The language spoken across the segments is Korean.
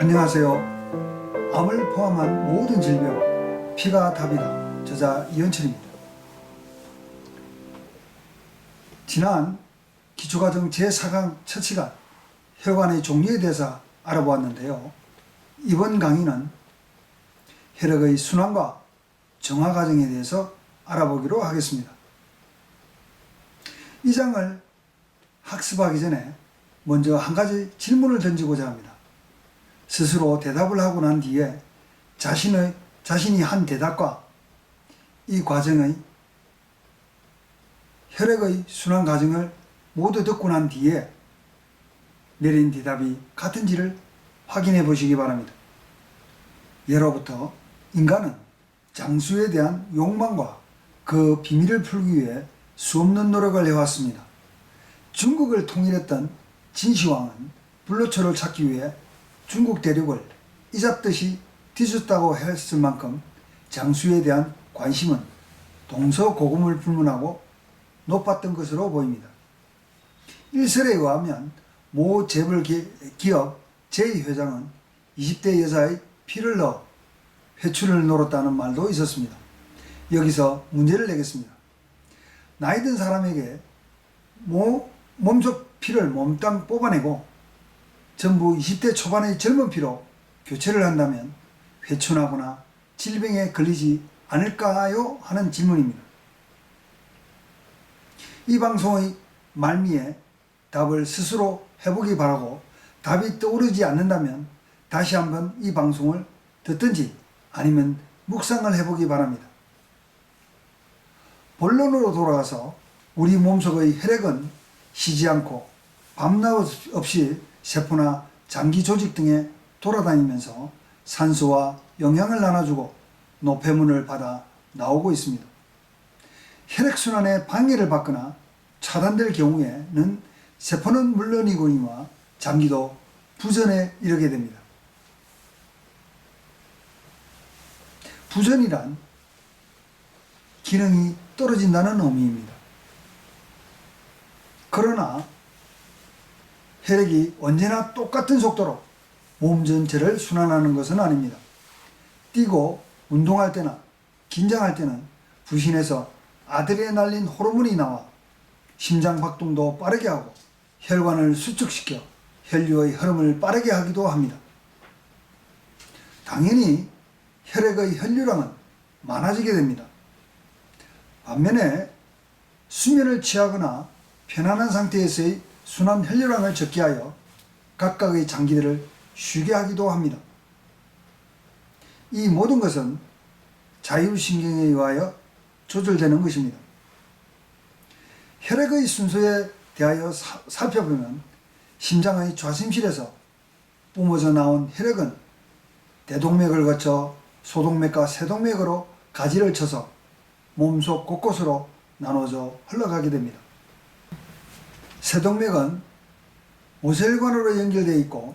안녕하세요. 암을 포함한 모든 질병, 피가 답이다. 저자 이현철입니다. 지난 기초과정 제4강 첫 시간 혈관의 종류에 대해서 알아보았는데요. 이번 강의는 혈액의 순환과 정화 과정에 대해서 알아보기로 하겠습니다. 이 장을 학습하기 전에 먼저 한 가지 질문을 던지고자 합니다. 스스로 대답을 하고 난 뒤에 자신이 한 대답과 이 과정의 혈액의 순환 과정을 모두 듣고 난 뒤에 내린 대답이 같은지를 확인해 보시기 바랍니다. 예로부터 인간은 장수에 대한 욕망과 그 비밀을 풀기 위해 수없는 노력을 해왔습니다. 중국을 통일했던 진시황은 불로초를 찾기 위해 중국 대륙을 이잡듯이 뒤졌다고 했을 만큼 장수에 대한 관심은 동서고금을 불문하고 높았던 것으로 보입니다. 일설에 의하면 모 재벌 기업 제2회장은 20대 여자의 피를 넣어 회춘을 노렸다는 말도 있었습니다. 여기서 문제를 내겠습니다. 나이 든 사람에게 몸속 피를 몽땅 뽑아내고 전부 20대 초반의 젊은 피로 교체를 한다면 회춘하거나 질병에 걸리지 않을까요? 하는 질문입니다. 이 방송의 말미에 답을 스스로 해보기 바라고 답이 떠오르지 않는다면 다시 한번 이 방송을 듣든지 아니면 묵상을 해보기 바랍니다. 본론으로 돌아가서 우리 몸속의 혈액은 쉬지 않고 밤낮 없이 세포나 장기 조직 등에 돌아다니면서 산소와 영양을 나눠주고 노폐물을 받아 나오고 있습니다. 혈액순환에 방해를 받거나 차단될 경우에는 세포는 물론이거니와 장기도 부전에 이르게 됩니다. 부전이란 기능이 떨어진다는 의미입니다. 그러나 혈액이 언제나 똑같은 속도로 몸 전체를 순환하는 것은 아닙니다. 뛰고 운동할 때나 긴장할 때는 부신에서 아드레날린 호르몬이 나와 심장 박동도 빠르게 하고 혈관을 수축시켜 혈류의 흐름을 빠르게 하기도 합니다. 당연히 혈액의 혈류량은 많아지게 됩니다. 반면에 수면을 취하거나 편안한 상태에서의 순환 혈류량을 적게 하여 각각의 장기들을 쉬게 하기도 합니다. 이 모든 것은 자율신경에 의하여 조절되는 것입니다. 혈액의 순서에 대하여 살펴보면 심장의 좌심실에서 뿜어져 나온 혈액은 대동맥을 거쳐 소동맥과 세동맥으로 가지를 쳐서 몸속 곳곳으로 나눠져 흘러가게 됩니다. 세동맥은 모세혈관으로 연결되어 있고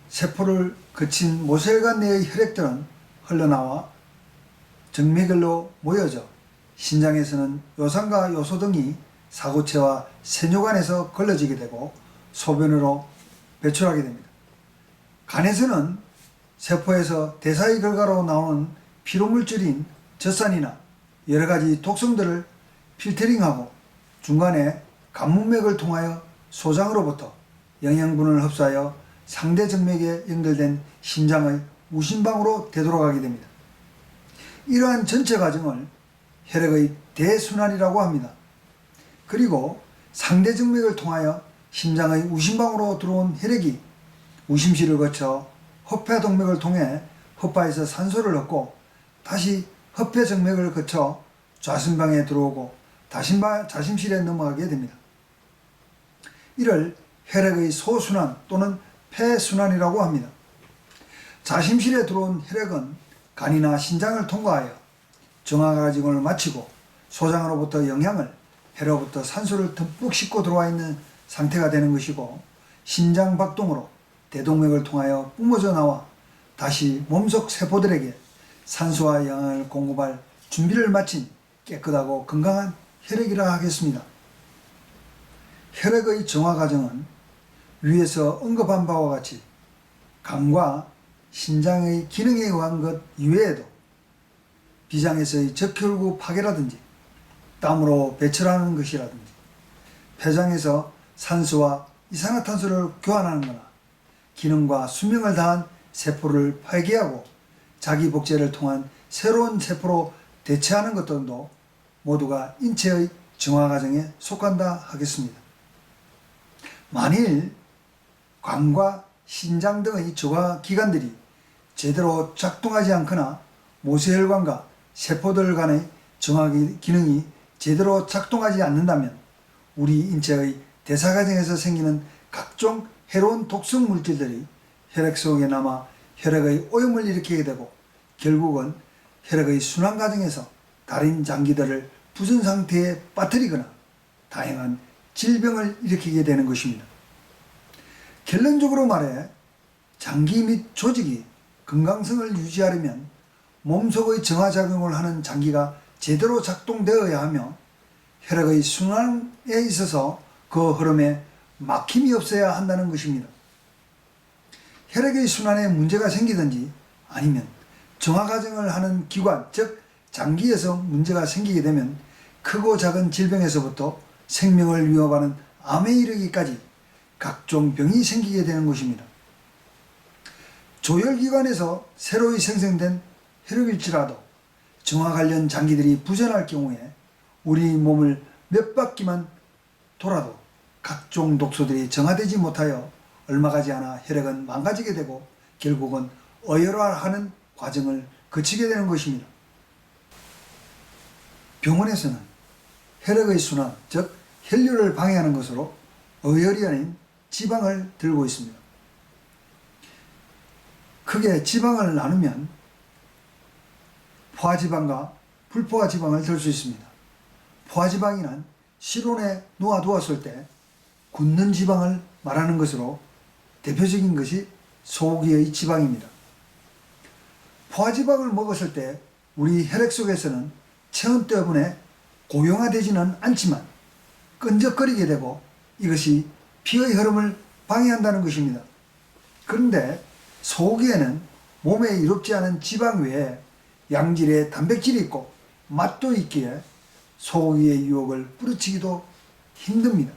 세포를 거친 모세혈관 내의 혈액들은 흘러나와 정맥을로 모여져 신장에서는 요산과 요소 등이 사구체와 세뇨관에서 걸러지게 되고 소변으로 배출하게 됩니다. 간에서는 세포에서 대사의 결과로 나오는 피로물질인 젖산이나 여러가지 독성들을 필터링하고 중간에 간문맥을 통하여 소장으로부터 영양분을 흡수하여 상대 정맥에 연결된 심장의 우심방으로 되돌아가게 됩니다. 이러한 전체 과정을 혈액의 대순환이라고 합니다. 그리고 상대 정맥을 통하여 심장의 우심방으로 들어온 혈액이 우심실을 거쳐 허폐동맥을 통해 허파에서 산소를 얻고 다시 허폐정맥을 거쳐 좌심방에 들어오고 자심실에 넘어가게 됩니다. 이를 혈액의 소순환 또는 폐순환이라고 합니다. 자심실에 들어온 혈액은 간이나 신장을 통과하여 정화 과정을 마치고 소장으로부터 영양을, 폐로부터 산소를 듬뿍 싣고 들어와 있는 상태가 되는 것이고 심장 박동으로 대동맥을 통하여 뿜어져 나와 다시 몸속 세포들에게 산소와 영양을 공급할 준비를 마친 깨끗하고 건강한 혈액이라 하겠습니다. 혈액의 정화 과정은 위에서 언급한 바와 같이 간과 신장의 기능에 의한 것 이외에도 비장에서의 적혈구 파괴라든지 땀으로 배출하는 것이라든지 폐장에서 산소와 이산화탄소를 교환하는 거나 기능과 수명을 다한 세포를 파괴하고 자기 복제를 통한 새로운 세포로 대체하는 것 등도 모두가 인체의 정화 과정에 속한다 하겠습니다. 만일 간과 신장 등의 정화 기관들이 제대로 작동하지 않거나 모세혈관과 세포들 간의 정화 기능이 제대로 작동하지 않는다면 우리 인체의 대사 과정에서 생기는 각종 해로운 독성 물질들이 혈액 속에 남아 혈액의 오염을 일으키게 되고 결국은 혈액의 순환 과정에서 다른 장기들을 부전 상태에 빠뜨리거나 다양한 질병을 일으키게 되는 것입니다. 결론적으로 말해 장기 및 조직이 건강성을 유지하려면 몸속의 정화작용을 하는 장기가 제대로 작동되어야 하며 혈액의 순환에 있어서 그 흐름에 막힘이 없어야 한다는 것입니다. 혈액의 순환에 문제가 생기든지 아니면 정화과정을 하는 기관, 즉 장기에서 문제가 생기게 되면 크고 작은 질병에서부터 생명을 위협하는 암에 이르기까지 각종 병이 생기게 되는 것입니다. 조혈기관에서 새로이 생성된 혈액일지라도 정화 관련 장기들이 부전할 경우에 우리 몸을 몇 바퀴만 돌아도 각종 독소들이 정화되지 못하여 얼마 가지 않아 혈액은 망가지게 되고 결국은 어혈화하는 과정을 거치게 되는 것입니다. 병원에서는 혈액의 순환, 즉 혈류를 방해하는 것으로 어혈이 아닌 지방을 들고 있습니다. 크게 지방을 나누면 포화지방과 불포화지방을 들 수 있습니다. 포화지방이란 실온에 놓아두었을 때 굳는 지방을 말하는 것으로 대표적인 것이 소고기의 지방입니다. 포화지방을 먹었을 때 우리 혈액 속에서는 체온 때문에 고용화되지는 않지만 끈적거리게 되고 이것이 피의 흐름을 방해한다는 것입니다. 그런데 소고기에는 몸에 이롭지 않은 지방 외에 양질의 단백질이 있고 맛도 있기에 소고기의 유혹을 뿌리치기도 힘듭니다.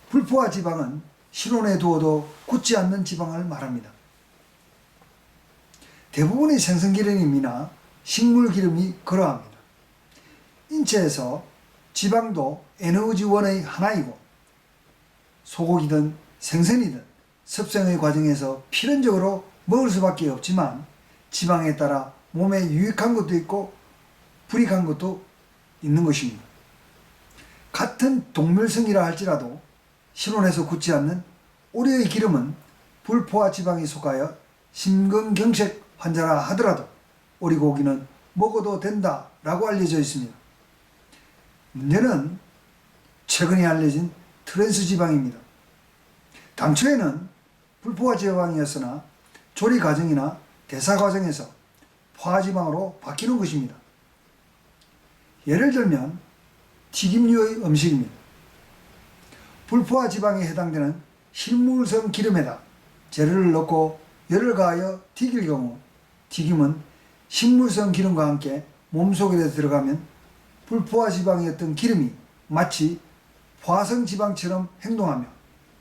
불포화 지방은 실온에 두어도 굳지 않는 지방을 말합니다. 대부분의 생선기름이나 식물기름이 그러합니다. 인체에서 지방도 에너지원의 하나이고 소고기든 생선이든 습생의 과정에서 필연적으로 먹을 수밖에 없지만 지방에 따라 몸에 유익한 것도 있고 불이익한 것도 있는 것입니다. 같은 동물성이라 할지라도 실온에서 굳지 않는 오리의 기름은 불포화 지방에 속하여 심근경색 환자라 하더라도 오리고기는 먹어도 된다라고 알려져 있습니다. 문제는 최근에 알려진 트랜스 지방입니다. 당초에는 불포화 지방이었으나 조리 과정이나 대사 과정에서 포화지방으로 바뀌는 것입니다. 예를 들면 튀김류의 음식입니다. 불포화 지방에 해당되는 식물성 기름에다 재료를 넣고 열을 가하여 튀길 경우 튀김은 식물성 기름과 함께 몸속에 들어가면 불포화 지방이었던 기름이 마치 포화성 지방처럼 행동하며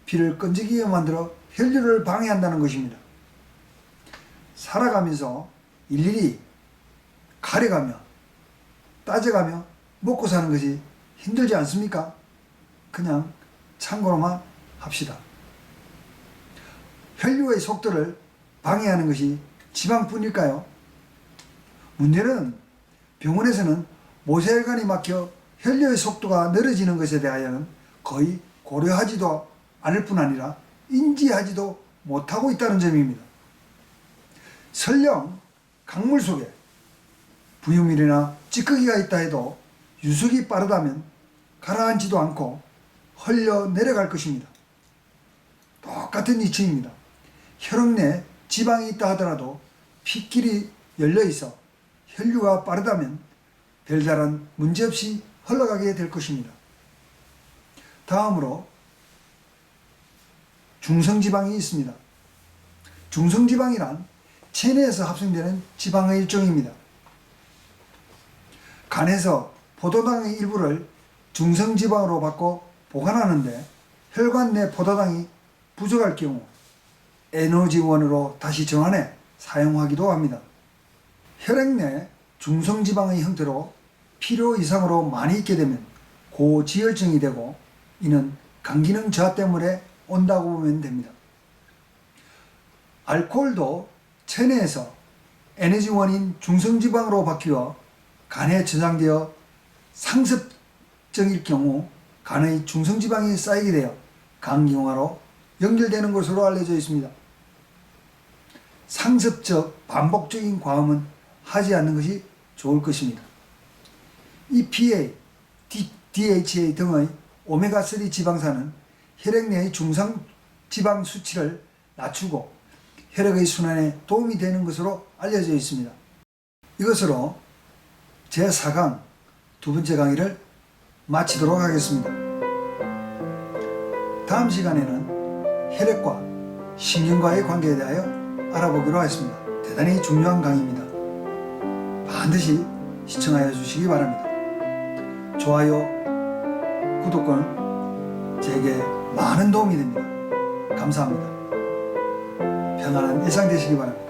피를 끈질기게 만들어 혈류를 방해한다는 것입니다. 살아가면서 일일이 가려가며 따져가며 먹고 사는 것이 힘들지 않습니까? 그냥 참고로만 합시다. 혈류의 속도를 방해하는 것이 지방뿐일까요? 문제는 병원에서는 모세혈관이 막혀 혈류의 속도가 느려지는 것에 대하여는 거의 고려하지도 않을 뿐 아니라 인지하지도 못하고 있다는 점입니다. 설령 강물 속에 부유물이나 찌꺼기가 있다 해도 유속이 빠르다면 가라앉지도 않고 흘려 내려갈 것입니다. 똑같은 이치입니다. 혈액 내 지방이 있다 하더라도 핏길이 열려 있어 혈류가 빠르다면 별다른 문제없이 흘러가게 될 것입니다. 다음으로 중성지방이 있습니다. 중성지방이란 체내에서 합성되는 지방의 일종입니다. 간에서 포도당의 일부를 중성지방으로 바꿔 보관하는데 혈관 내 포도당이 부족할 경우 에너지원으로 다시 전환해 사용하기도 합니다. 혈액 내 중성지방의 형태로 필요 이상으로 많이 있게 되면 고지혈증이 되고 이는 간기능 저하 때문에 온다고 보면 됩니다. 알코올도 체내에서 에너지원인 중성지방으로 바뀌어 간에 저장되어 상습적일 경우 간의 중성지방이 쌓이게 되어 간경화로 연결되는 것으로 알려져 있습니다. 상습적 반복적인 과음은 하지 않는 것이 좋을 것입니다. EPA, DHA 등의 오메가3 지방산은 혈액 내의 중성지방 수치를 낮추고 혈액의 순환에 도움이 되는 것으로 알려져 있습니다. 이것으로 제4강 두 번째 강의를 마치도록 하겠습니다. 다음 시간에는 혈액과 신경과의 관계에 대하여 알아보기로 하겠습니다. 대단히 중요한 강의입니다. 반드시 시청하여 주시기 바랍니다. 좋아요, 구독은 제게 많은 도움이 됩니다. 감사합니다. 평안한 일상 되시기 바랍니다.